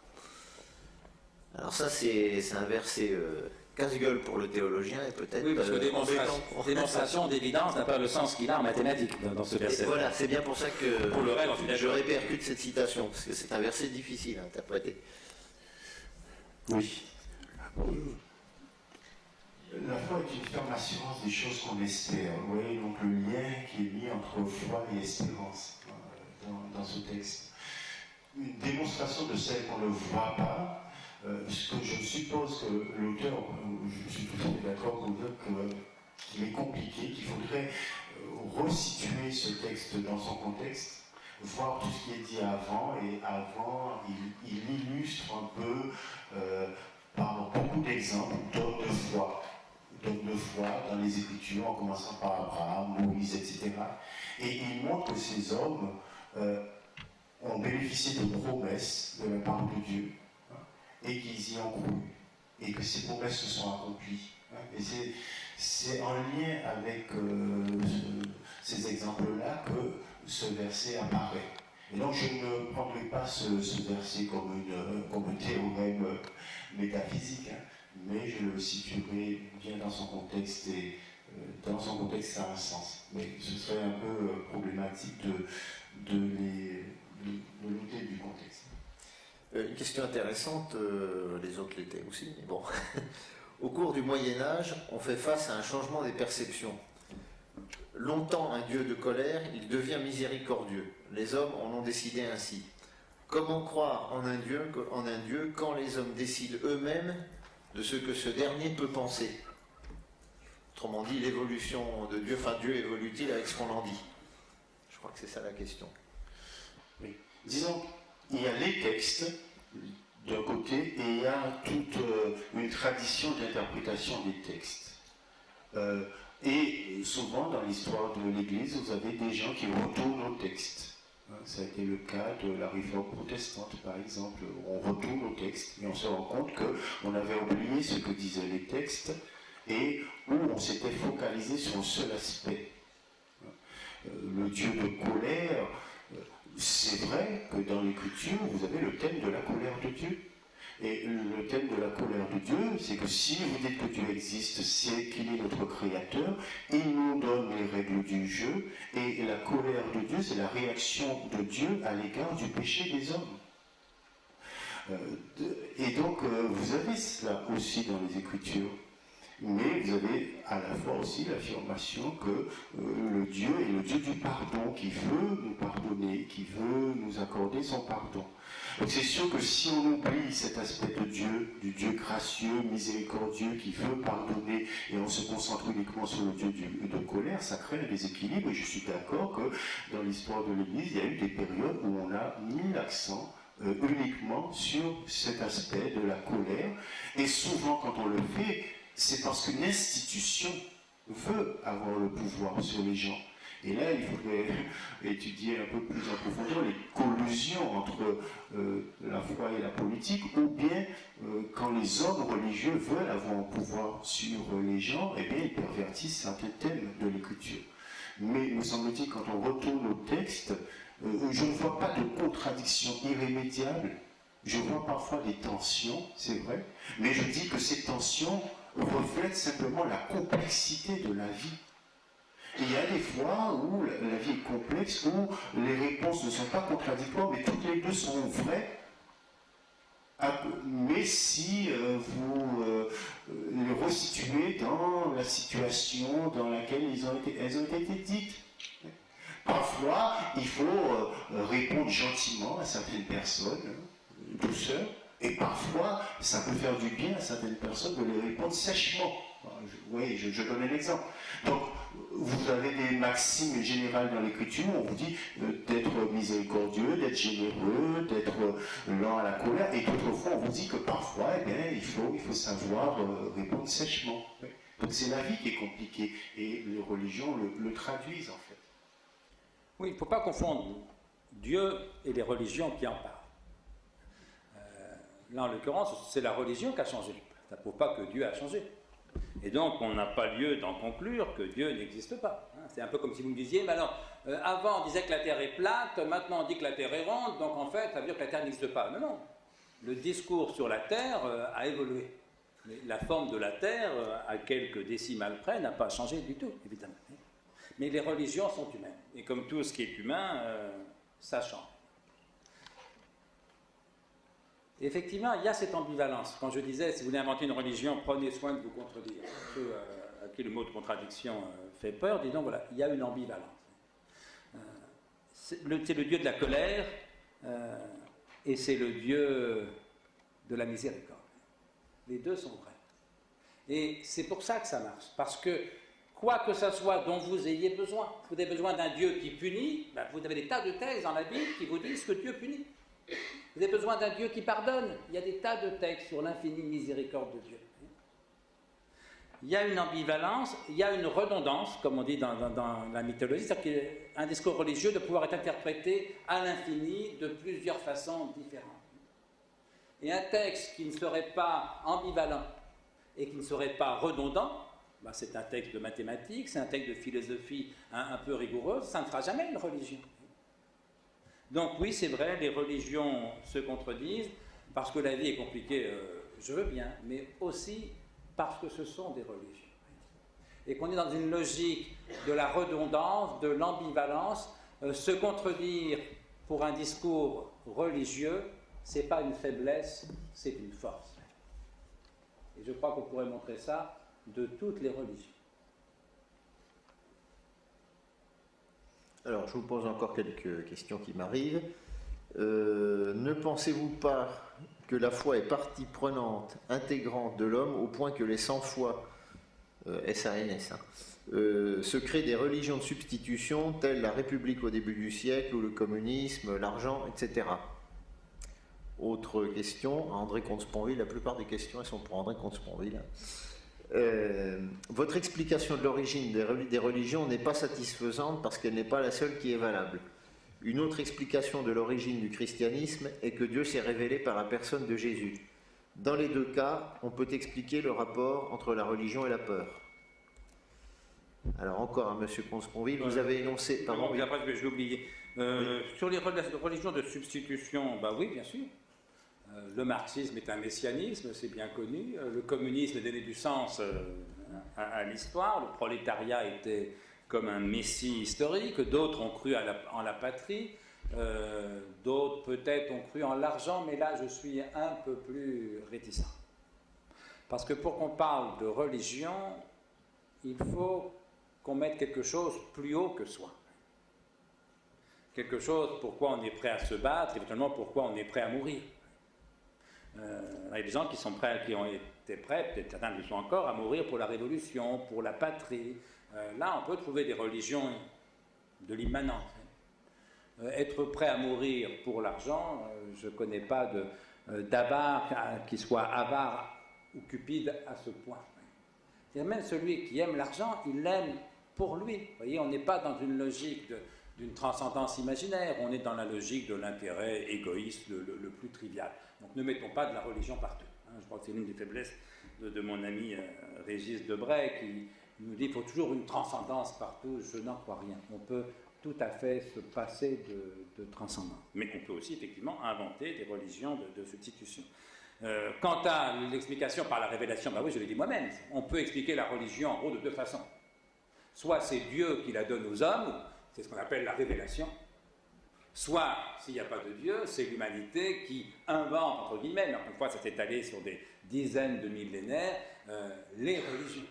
Alors ça, c'est un verset casse-gueule pour le théologien et peut-être... Oui, parce que démonstration d'évidence n'a pas le sens qu'il a en mathématiques dans ce verset. Et voilà, c'est bien pour ça que pour le reste, je répercute cette citation, parce que c'est un verset difficile à interpréter. Oui. La foi est une ferme assurance des choses qu'on espère. Vous voyez donc le lien qui est mis entre foi et espérance dans ce texte. Une démonstration de celle qu'on ne voit pas, ce que je suppose que l'auteur, je suis tout à fait d'accord pour dire qu'il est compliqué, qu'il faudrait resituer ce texte dans son contexte, voir tout ce qui est dit avant, et avant, il illustre un peu par beaucoup d'exemples d'hommes de foi dans les Écritures, en commençant par Abraham, Moïse, etc. Et il montre que ces hommes ont bénéficié de promesses de la part de Dieu, et qu'ils y ont cru, et que ces promesses se sont accomplies. Et c'est en lien avec ces exemples-là que ce verset apparaît. Et donc je ne prendrai pas ce verset comme un théorème métaphysique, mais je le situerai bien dans son contexte, et dans son contexte ça a un sens. Mais ce serait un peu problématique de l'ôter du contexte. Une question intéressante, les autres l'étaient aussi, mais bon. Au cours du Moyen-Âge, on fait face à un changement des perceptions. Longtemps un Dieu de colère, il devient miséricordieux. Les hommes en ont décidé ainsi. Comment croire en un Dieu quand les hommes décident eux-mêmes de ce que ce dernier peut penser? Autrement dit, l'évolution de Dieu, enfin Dieu évolue-t-il avec ce qu'on en dit? Je crois que c'est ça la question. Oui. Disons, il y a les textes d'un côté et il y a toute une tradition d'interprétation des textes. Et souvent dans l'histoire de l'Église, vous avez des gens qui retournent aux textes. Ça a été le cas de la réforme protestante, par exemple. On retourne aux textes et on se rend compte qu'on avait oublié ce que disaient les textes et où on s'était focalisé sur un seul aspect. Le Dieu de colère, c'est vrai que dans l'Écriture, vous avez le thème de la colère de Dieu. Et le thème de la colère de Dieu, c'est que si vous dites que Dieu existe, c'est qu'il est notre créateur, il nous donne les règles du jeu, et la colère de Dieu, c'est la réaction de Dieu à l'égard du péché des hommes. Et donc, vous avez cela aussi dans les Écritures. Mais vous avez à la fois aussi l'affirmation que le Dieu est le Dieu du pardon, qui veut nous pardonner, qui veut nous accorder son pardon. Donc c'est sûr que si on oublie cet aspect de Dieu, du Dieu gracieux, miséricordieux, qui veut pardonner, et on se concentre uniquement sur le Dieu de colère, ça crée un déséquilibre, et je suis d'accord que dans l'histoire de l'Église, il y a eu des périodes où on a mis l'accent uniquement sur cet aspect de la colère, et souvent quand on le fait, c'est parce qu'une institution veut avoir le pouvoir sur les gens. Et là, il faudrait étudier un peu plus en profondeur les collusions entre la foi et la politique, ou bien quand les hommes religieux veulent avoir un pouvoir sur les gens, eh bien, ils pervertissent certains thèmes de l'Écriture. Mais, me semble-t-il, quand on retourne au texte, je ne vois pas de contradiction irrémédiable. Je vois parfois des tensions, c'est vrai, mais je dis que ces tensions reflètent simplement la complexité de la vie. Et il y a des fois où la vie est complexe, où les réponses ne sont pas contradictoires, mais toutes les deux sont vraies. Mais si vous les resituez dans la situation dans laquelle elles ont été dites. Parfois, il faut répondre gentiment à certaines personnes, douceur, et parfois, ça peut faire du bien à certaines personnes de les répondre sèchement. Oui, je donne un exemple. Donc, vous avez des maximes générales dans l'Écriture, on vous dit d'être miséricordieux, d'être généreux, d'être lent à la colère, et d'autres fois, on vous dit que parfois, eh bien, il faut savoir répondre sèchement. Oui. Donc, c'est la vie qui est compliquée, et les religions le traduisent, en fait. Oui, il ne faut pas confondre Dieu et les religions qui en parlent. Là, en l'occurrence, c'est la religion qui a changé. Ça ne prouve pas que Dieu a changé. Et donc, on n'a pas lieu d'en conclure que Dieu n'existe pas. C'est un peu comme si vous me disiez, mais alors, avant on disait que la Terre est plate, maintenant on dit que la Terre est ronde, donc en fait, ça veut dire que la Terre n'existe pas. Non, non. Le discours sur la Terre a évolué. Mais la forme de la Terre, à quelques décimales près, n'a pas changé du tout, évidemment. Mais les religions sont humaines. Et comme tout ce qui est humain, ça change. Et effectivement, il y a cette ambivalence. Quand je disais, si vous voulez inventer une religion, prenez soin de vous contredire. Ceux à qui le mot de contradiction fait peur, disons, voilà, il y a une ambivalence. C'est le Dieu de la colère et c'est le Dieu de la miséricorde. Les deux sont vrais. Et c'est pour ça que ça marche. Parce que, quoi que ce soit dont vous ayez besoin, vous avez besoin d'un Dieu qui punit, ben vous avez des tas de thèses dans la Bible qui vous disent que Dieu punit. Vous avez besoin d'un Dieu qui pardonne. Il y a des tas de textes sur l'infinie miséricorde de Dieu. Il y a une ambivalence, il y a une redondance, comme on dit dans la mythologie, c'est-à-dire qu'un discours religieux de pouvoir être interprété à l'infini de plusieurs façons différentes. Et un texte qui ne serait pas ambivalent et qui ne serait pas redondant, ben c'est un texte de mathématiques, c'est un texte de philosophie un peu rigoureuse, ça ne fera jamais une religion. Donc oui, c'est vrai, les religions se contredisent, parce que la vie est compliquée, je veux bien, mais aussi parce que ce sont des religions. Et qu'on est dans une logique de la redondance, de l'ambivalence, Se contredire pour un discours religieux, ce n'est pas une faiblesse, c'est une force. Et je crois qu'on pourrait montrer ça de toutes les religions. Alors, je vous pose encore quelques questions qui m'arrivent. Ne pensez-vous pas que la foi est partie prenante, intégrante de l'homme, au point que les sans-foi, SANS, se créent des religions de substitution, telles la République au début du siècle, ou le communisme, l'argent, etc. Autre question, à André Comte-Sponville, la plupart des questions elles sont pour André Comte-Sponville. Votre explication de l'origine des religions n'est pas satisfaisante parce qu'elle n'est pas la seule qui est valable. Une autre explication de l'origine du christianisme est que Dieu s'est révélé par la personne de Jésus. Dans les deux cas, on peut expliquer le rapport entre la religion et la peur. Alors encore à M. Comte-Sponville, vous avez énoncé... Pardon, oui. Après, je l'ai oublié. Sur les religions de substitution, oui, bien sûr. Le marxisme est un messianisme, c'est bien connu. Le communisme a donné du sens à l'histoire. Le prolétariat était comme un messie historique. D'autres ont cru en la patrie. D'autres peut-être ont cru en l'argent, mais là je suis un peu plus réticent. Parce que pour qu'on parle de religion, il faut qu'on mette quelque chose plus haut que soi. Quelque chose pourquoi on est prêt à se battre, éventuellement pourquoi on est prêt à mourir. Il y a des gens qui ont été prêts, peut-être certains le sont encore, à mourir pour la révolution, pour la patrie. Là, on peut trouver des religions de l'immanent. Être prêt à mourir pour l'argent, je ne connais pas d'avare qui soit avare ou cupide à ce point. C'est-à-dire même celui qui aime l'argent, il l'aime pour lui. Vous voyez, on n'est pas dans une logique d'une transcendance imaginaire, on est dans la logique de l'intérêt égoïste le plus trivial. Donc ne mettons pas de la religion partout. Je crois que c'est l'une des faiblesses de mon ami Régis Debray qui nous dit qu'il faut toujours une transcendance partout. Je n'en crois rien. On peut tout à fait se passer de transcendance. Mais on peut aussi effectivement inventer des religions de substitution. Quant à l'explication par la révélation, oui, je l'ai dit moi-même, on peut expliquer la religion en gros de deux façons. Soit c'est Dieu qui la donne aux hommes, c'est ce qu'on appelle la révélation. Soit, s'il n'y a pas de Dieu, c'est l'humanité qui invente, entre guillemets, mais encore une fois, ça s'est étalé sur des dizaines de millénaires, les religions.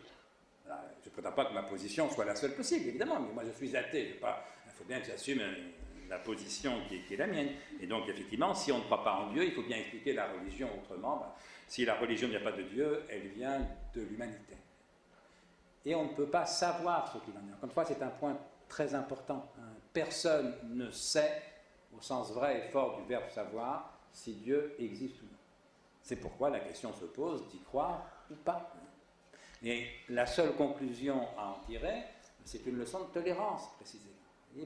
Alors, je ne prétends pas que ma position soit la seule possible, évidemment, mais moi je suis athée. Il faut bien que j'assume la position qui est la mienne. Et donc, effectivement, si on ne croit pas en Dieu, il faut bien expliquer la religion autrement. Si la religion ne vient pas de Dieu, elle vient de l'humanité. Et on ne peut pas savoir ce qu'il en est. Encore une fois, c'est un point très important. Personne ne sait, au sens vrai et fort du verbe savoir, si Dieu existe ou non. C'est pourquoi la question se pose d'y croire ou pas. Et la seule conclusion à en tirer, c'est une leçon de tolérance, précisément.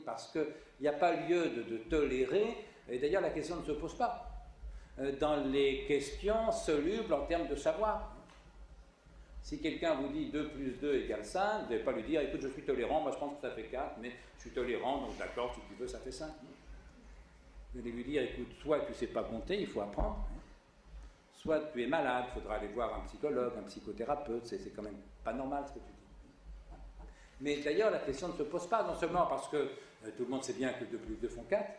Parce qu'il n'y a pas lieu de tolérer, et d'ailleurs la question ne se pose pas, dans les questions solubles en termes de savoir. Si quelqu'un vous dit 2 plus 2 égale 5, vous n'allez pas lui dire, écoute, je suis tolérant, moi je pense que ça fait 4, mais je suis tolérant, donc d'accord, si tu veux, ça fait 5. Vous allez lui dire, écoute, soit tu ne sais pas compter, il faut apprendre, soit tu es malade, il faudra aller voir un psychologue, un psychothérapeute, c'est quand même pas normal ce que tu dis. Mais d'ailleurs, la question ne se pose pas, non seulement parce que tout le monde sait bien que 2 plus 2 font 4,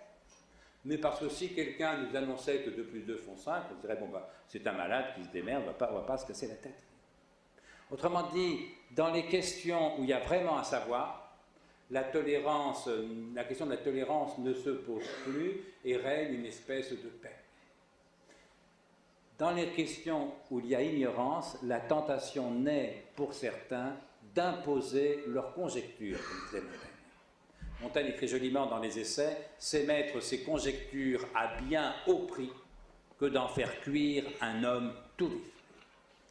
mais parce que si quelqu'un nous annonçait que 2 plus 2 font 5, on dirait, c'est un malade qui se démerde, on ne va pas se casser la tête. Autrement dit, dans les questions où il y a vraiment à savoir, la question de la tolérance ne se pose plus et règne une espèce de paix. Dans les questions où il y a ignorance, la tentation naît pour certains d'imposer leurs conjectures, comme disait Montaigne. Montaigne écrit joliment dans les Essais, c'est mettre ses conjectures à bien haut prix que d'en faire cuire un homme tout vif.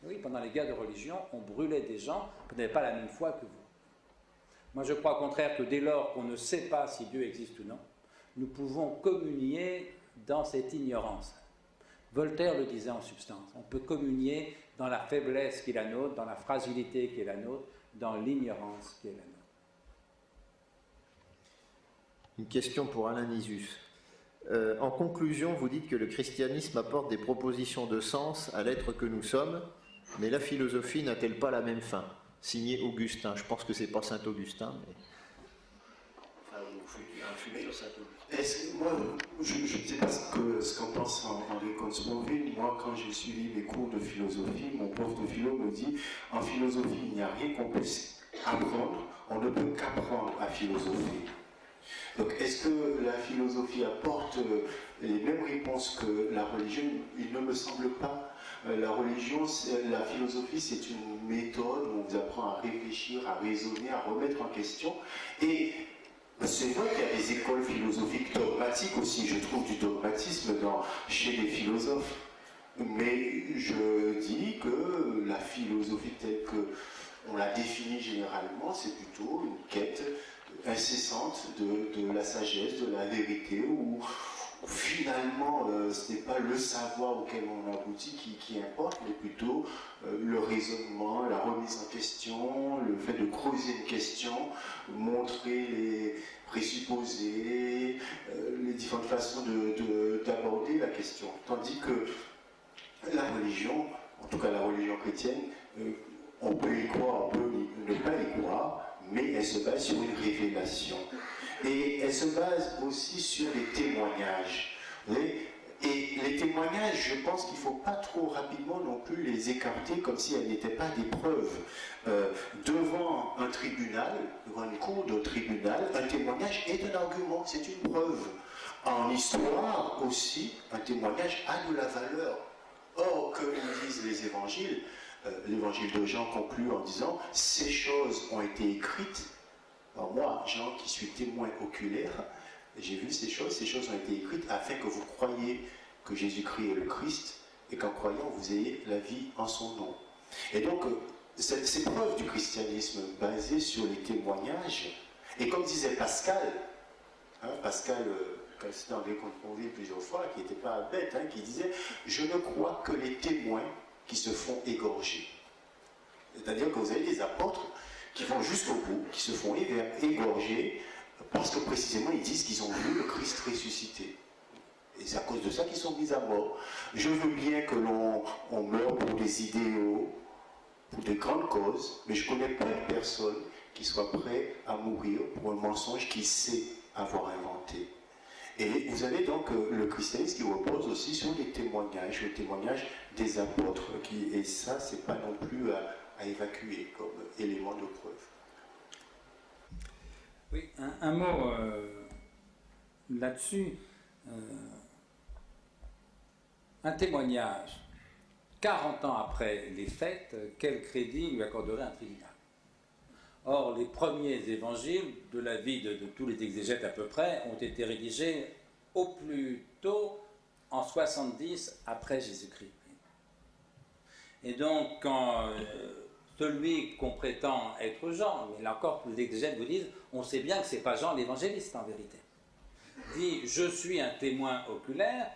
Oui, pendant les guerres de religion, on brûlait des gens qui n'avaient pas la même foi que vous. Moi, je crois au contraire que dès lors qu'on ne sait pas si Dieu existe ou non, nous pouvons communier dans cette ignorance. Voltaire le disait en substance, on peut communier dans la faiblesse qui est la nôtre, dans la fragilité qui est la nôtre, dans l'ignorance qui est la nôtre. Une question pour Alain Nisus. En conclusion, vous dites que le christianisme apporte des propositions de sens à l'être que nous sommes, mais la philosophie n'a-t-elle pas la même fin? Signé Augustin. Je pense que c'est pas Saint-Augustin, mais... un futur satellite. Moi, je ne sais pas ce qu'en pense Henri Consponville. Moi, quand j'ai suivi mes cours de philosophie, mon prof de philo me dit en philosophie, il n'y a rien qu'on puisse apprendre, on ne peut qu'apprendre à philosopher. Donc, est-ce que la philosophie apporte les mêmes réponses que la religion? Il ne me semble pas. La philosophie, c'est une méthode où on vous apprend à réfléchir, à raisonner, à remettre en question. Et c'est vrai qu'il y a des écoles philosophiques dogmatiques aussi. Je trouve du dogmatisme chez les philosophes. Mais je dis que la philosophie telle qu'on la définit généralement, c'est plutôt une quête incessante de la sagesse, de la vérité, où finalement ce n'est pas le savoir auquel on aboutit qui importe, mais plutôt le raisonnement, la remise en question, le fait de creuser une question, montrer les présupposés, les différentes façons d'aborder la question. Tandis que la religion, en tout cas la religion chrétienne, on peut y croire, on peut ne pas y croire, mais elle se base sur une révélation. Et elle se base aussi sur les témoignages. Et les témoignages, je pense qu'il ne faut pas trop rapidement non plus les écarter comme si elles n'étaient pas des preuves. Devant un tribunal, devant une cour de tribunal, un témoignage est un argument, c'est une preuve. En histoire aussi, un témoignage a de la valeur. Or, que nous disent les évangiles, l'évangile de Jean conclut en disant « Ces choses ont été écrites ». Alors moi, Jean, qui suis témoin oculaire, j'ai vu ces choses ont été écrites afin que vous croyiez que Jésus-Christ est le Christ et qu'en croyant, vous ayez la vie en son nom. Et donc, ces preuves du christianisme basées sur les témoignages, et comme disait Pascal, Pascal, quand c'était André Comte-Ponville plusieurs fois, qui n'était pas bête, qui disait « Je ne crois que les témoins qui se font égorger ». C'est-à-dire que vous avez des apôtres qui vont jusqu'au bout, qui se font égorger, parce que précisément ils disent qu'ils ont vu le Christ ressuscité. Et c'est à cause de ça qu'ils sont mis à mort. Je veux bien que l'on meure pour des idéaux, pour de grandes causes, mais je ne connais pas une personne qui soit prête à mourir pour un mensonge qu'il sait avoir inventé. Et vous avez donc le christianisme qui repose aussi sur les témoignages, le témoignage des apôtres. Et ça, c'est pas non plus à évacuer comme élément de preuve. Oui, un mot là-dessus. Un témoignage, 40 ans après les faits, quel crédit lui accorderait un tribunal? Or, les premiers évangiles, de l'avis de tous les exégètes à peu près, ont été rédigés au plus tôt en 70 après Jésus-Christ. Et donc, quand celui qu'on prétend être Jean, mais là encore, tous les exégètes vous disent, on sait bien que ce n'est pas Jean l'évangéliste en vérité, dit « je suis un témoin oculaire »,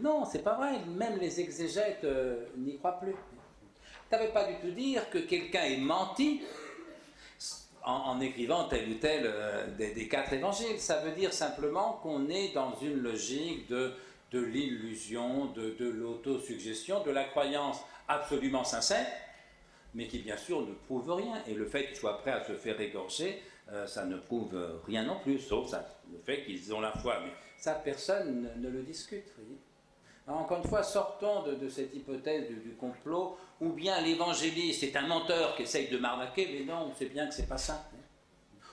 non, c'est pas vrai, même les exégètes n'y croient plus. Ça ne veut pas du tout dire que quelqu'un ait menti en écrivant tel ou tel des 4 évangiles. Ça veut dire simplement qu'on est dans une logique de l'illusion, de l'autosuggestion, de la croyance absolument sincère, mais qui bien sûr ne prouve rien. Et le fait qu'ils soient prêts à se faire égorger, ça ne prouve rien non plus, sauf ça, le fait qu'ils ont la foi. Mais ça, personne ne le discute. Voyez. Alors, encore une fois, sortons de cette hypothèse du complot, ou bien l'évangéliste est un menteur qui essaye de m'arnaquer, mais non, on sait bien que c'est pas ça.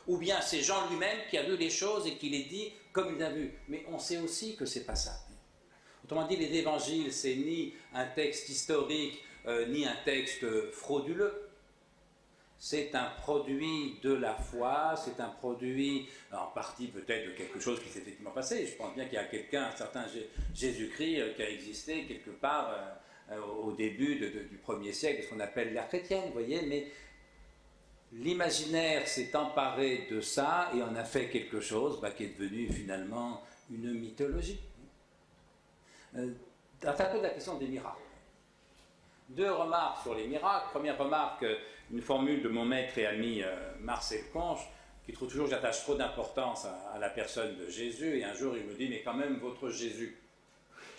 Ou bien c'est Jean lui-même qui a vu les choses et qui les dit comme il les a vues. Mais on sait aussi que c'est pas ça. Autrement dit, les évangiles, c'est ni un texte historique, ni un texte frauduleux. C'est un produit de la foi, c'est un produit en partie peut-être de quelque chose qui s'est effectivement passé. Je pense bien qu'il y a quelqu'un, un certain Jésus-Christ, qui a existé quelque part au début du 1er siècle, ce qu'on appelle l'ère chrétienne, vous voyez, mais l'imaginaire s'est emparé de ça et en a fait quelque chose qui est devenu finalement une mythologie. C'est un peu la question des miracles. 2 remarques sur les miracles. Première remarque, une formule de mon maître et ami Marcel Conche, qui trouve toujours que j'attache trop d'importance à la personne de Jésus, et un jour il me dit, mais quand même votre Jésus,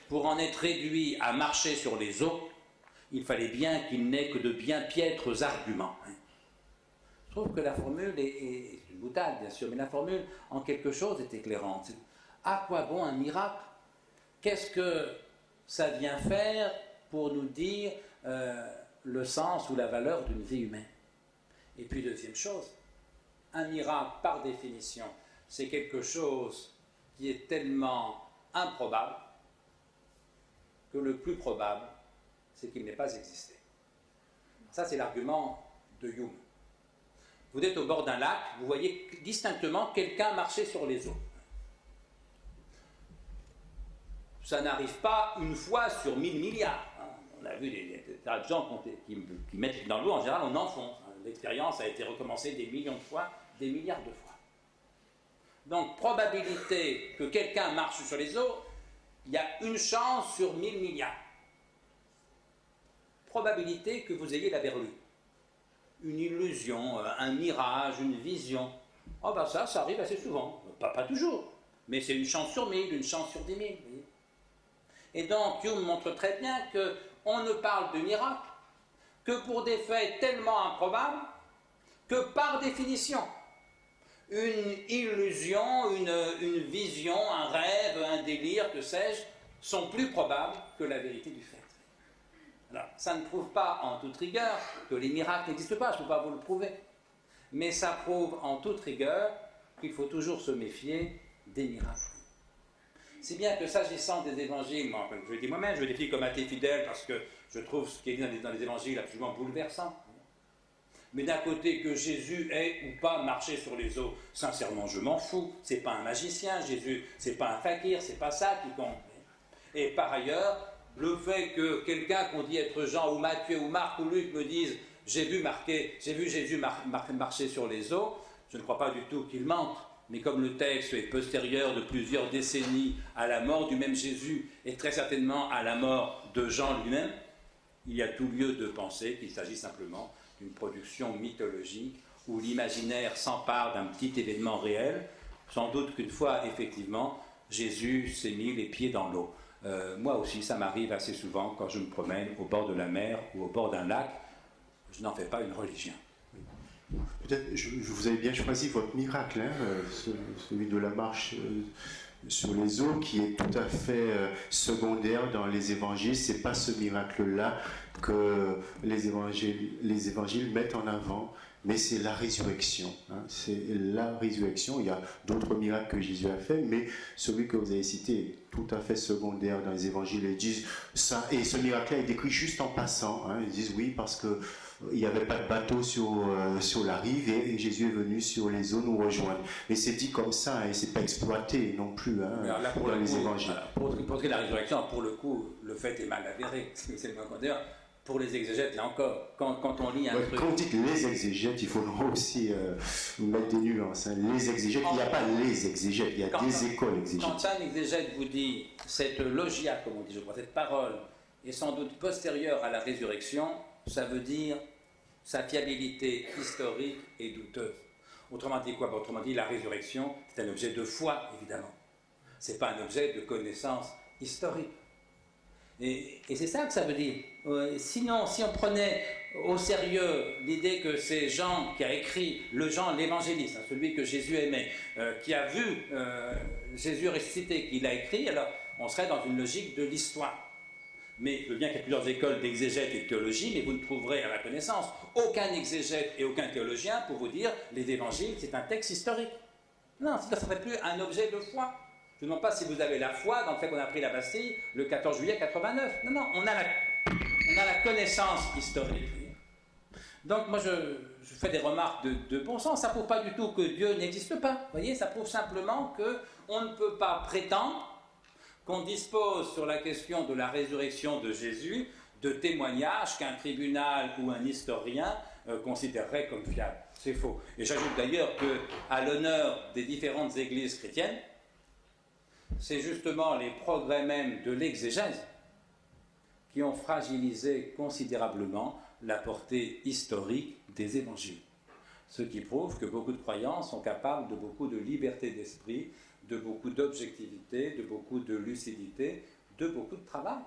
pour en être réduit à marcher sur les eaux, il fallait bien qu'il n'ait que de bien piètres arguments. Je trouve que la formule est une boutade, bien sûr, mais la formule en quelque chose est éclairante. À quoi bon un miracle? Qu'est-ce que ça vient faire pour nous dire le sens ou la valeur d'une vie humaine? Et puis deuxième chose, un miracle par définition, c'est quelque chose qui est tellement improbable que le plus probable, c'est qu'il n'ait pas existé. Ça, c'est l'argument de Hume. Vous êtes au bord d'un lac, vous voyez distinctement quelqu'un marcher sur les eaux. Ça n'arrive pas une fois sur 1000 milliards. On a vu des tas de gens qui mettent dans l'eau, en général, on enfonce. L'expérience a été recommencée des millions de fois, des milliards de fois. Donc, probabilité que quelqu'un marche sur les eaux, il y a une chance sur 1000 milliards. Probabilité que vous ayez la berlue. Une illusion, un mirage, une vision. Oh ben ça arrive assez souvent. Pas toujours, mais c'est une chance sur 1000, une chance sur 10 000. Et donc, Hume montre très bien qu'on ne parle de miracle que pour des faits tellement improbables que par définition, une illusion, une vision, un rêve, un délire, que sais-je, sont plus probables que la vérité du fait. Alors, ça ne prouve pas en toute rigueur que les miracles n'existent pas, je ne peux pas vous le prouver, mais ça prouve en toute rigueur qu'il faut toujours se méfier des miracles. Si bien que s'agissant des évangiles, moi, je le dis moi-même, je le défie comme athée fidèle parce que je trouve ce qui est dit dans les évangiles absolument bouleversant. Mais d'un côté, que Jésus ait ou pas marché sur les eaux, sincèrement, je m'en fous. C'est pas un magicien, Jésus, c'est pas un fakir, c'est pas ça qui compte. Et par ailleurs, le fait que quelqu'un qu'on dit être Jean ou Matthieu ou Marc ou Luc me dise j'ai vu Jésus marcher sur les eaux, je ne crois pas du tout qu'il mente. Mais comme le texte est postérieur de plusieurs décennies à la mort du même Jésus et très certainement à la mort de Jean lui-même, il y a tout lieu de penser qu'il s'agit simplement d'une production mythologique où l'imaginaire s'empare d'un petit événement réel, sans doute qu'une fois, effectivement, Jésus s'est mis les pieds dans l'eau. Moi aussi, ça m'arrive assez souvent quand je me promène au bord de la mer ou au bord d'un lac. Je n'en fais pas une religion. Peut-être, vous avez bien choisi votre miracle, hein, celui de la marche sur les eaux, qui est tout à fait secondaire dans les évangiles. C'est pas ce miracle-là que les évangiles mettent en avant, mais c'est la résurrection. Hein, c'est la résurrection. Il y a d'autres miracles que Jésus a fait, mais celui que vous avez cité est tout à fait secondaire dans les évangiles. Ils disent ça, et ce miracle-là est décrit juste en passant. Hein, ils disent oui parce que il n'y avait pas de bateau sur la rive et Jésus est venu sur les eaux nous rejoindre. Mais c'est dit comme ça et c'est pas exploité non plus hein, là, dans les évangiles. Pour ce qui est de la résurrection, pour le coup, le fait est mal avéré. C'est le moins qu'on dire. Pour les exégètes, là encore, quand on lit un truc... Quand on dit les exégètes, il faut aussi mettre des nuances. Hein. Les exégètes, il n'y a pas les exégètes, il y a des écoles exégètes. Quand un exégète vous dit cette logia, comme on dit, je crois, cette parole est sans doute postérieure à la résurrection, ça veut dire sa fiabilité historique est douteuse. Autrement dit quoi? Autrement dit, la résurrection, c'est un objet de foi, évidemment. Ce n'est pas un objet de connaissance historique. Et c'est ça que ça veut dire. Sinon, si on prenait au sérieux l'idée que c'est Jean qui a écrit, l'évangéliste, hein, celui que Jésus aimait, qui a vu Jésus ressuscité, qui l'a écrit, alors on serait dans une logique de l'histoire. Mais je veux bien qu'il y ait plusieurs écoles d'exégète et de théologie, mais vous ne trouverez à ma connaissance aucun exégète et aucun théologien pour vous dire les évangiles, c'est un texte historique. Non, ça ne serait plus un objet de foi. Je ne demande pas si vous avez la foi dans le fait qu'on a pris la Bastille le 14 juillet 89. Non, on a la connaissance historique. Donc moi je fais des remarques de bon sens. Ça ne prouve pas du tout que Dieu n'existe pas. Vous voyez, ça prouve simplement qu'on ne peut pas prétendre qu'on dispose sur la question de la résurrection de Jésus de témoignages qu'un tribunal ou un historien considérerait comme fiables. C'est faux. Et j'ajoute d'ailleurs qu'à l'honneur des différentes églises chrétiennes, c'est justement les progrès même de l'exégèse qui ont fragilisé considérablement la portée historique des évangiles. Ce qui prouve que beaucoup de croyants sont capables de beaucoup de liberté d'esprit, de beaucoup d'objectivité, de beaucoup de lucidité, de beaucoup de travail.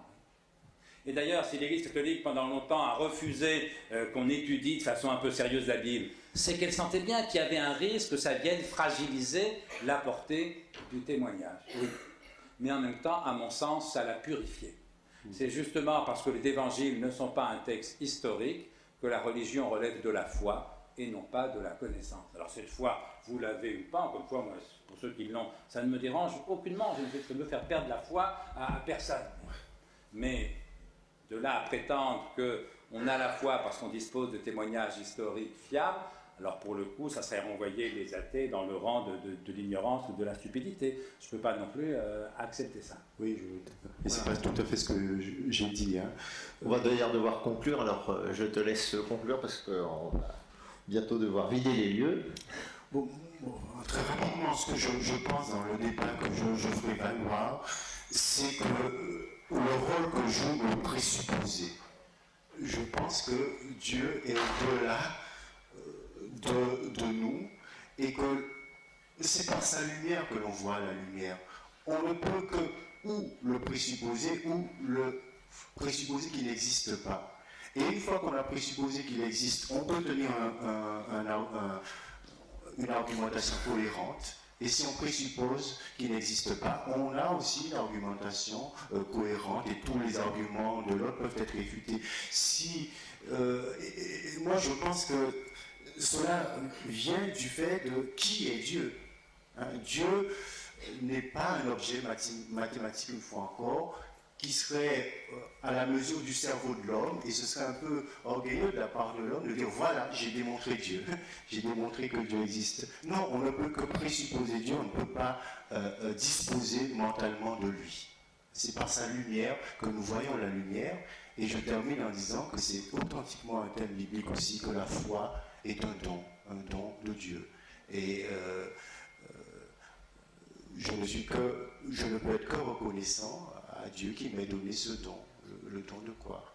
Et d'ailleurs, si l'Église catholique, pendant longtemps, a refusé qu'on étudie de façon un peu sérieuse la Bible, c'est qu'elle sentait bien qu'il y avait un risque que ça vienne fragiliser la portée du témoignage. Oui. Mais en même temps, à mon sens, ça l'a purifié. C'est justement parce que les évangiles ne sont pas un texte historique que la religion relève de la foi et non pas de la connaissance. Alors cette foi, vous l'avez ou pas, encore une fois, moi, pour ceux qui l'ont, ça ne me dérange aucunement, je ne veux faire perdre la foi à personne. Mais de là à prétendre qu'on a la foi parce qu'on dispose de témoignages historiques fiables, alors pour le coup, ça serait renvoyer les athées dans le rang de l'ignorance ou de la stupidité. Je ne peux pas non plus accepter ça. Oui, et c'est pas tout à fait ce que j'ai dit. Hein. On va d'ailleurs devoir conclure, alors je te laisse conclure parce qu'on va bientôt devoir vider les lieux. Bon, très rapidement, ce que je pense dans le débat que je ferai valoir, c'est que le rôle que joue le présupposé. Je pense que Dieu est au-delà de nous et que c'est par sa lumière que l'on voit la lumière. On ne peut que ou le présupposer ou le présupposer qu'il n'existe pas. Et une fois qu'on a présupposé qu'il existe, on peut tenir une argumentation cohérente. Et si on présuppose qu'il n'existe pas, on a aussi une argumentation cohérente et tous les arguments de l'autre peuvent être réfutés. Moi, je pense que cela vient du fait de qui est Dieu. Hein, Dieu n'est pas un objet mathématique, une fois encore, qui serait à la mesure du cerveau de l'homme, et ce serait un peu orgueilleux de la part de l'homme de dire voilà, j'ai démontré Dieu, j'ai démontré que Dieu existe. Non, on ne peut que présupposer Dieu, on ne peut pas disposer mentalement de lui. C'est par sa lumière que nous voyons la lumière, et je termine en disant que c'est authentiquement un thème biblique aussi, que la foi est un don de Dieu. Et je ne peux être que reconnaissant à Dieu qui m'ait donné ce don, le don de croire.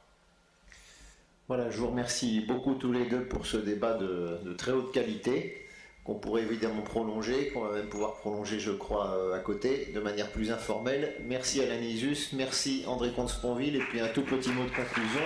Voilà, je vous remercie beaucoup tous les deux pour ce débat de très haute qualité, qu'on pourrait évidemment prolonger, qu'on va même pouvoir prolonger, je crois, à côté, de manière plus informelle. Merci Alain Isus, merci André Comte-Sponville, et puis un tout petit mot de conclusion.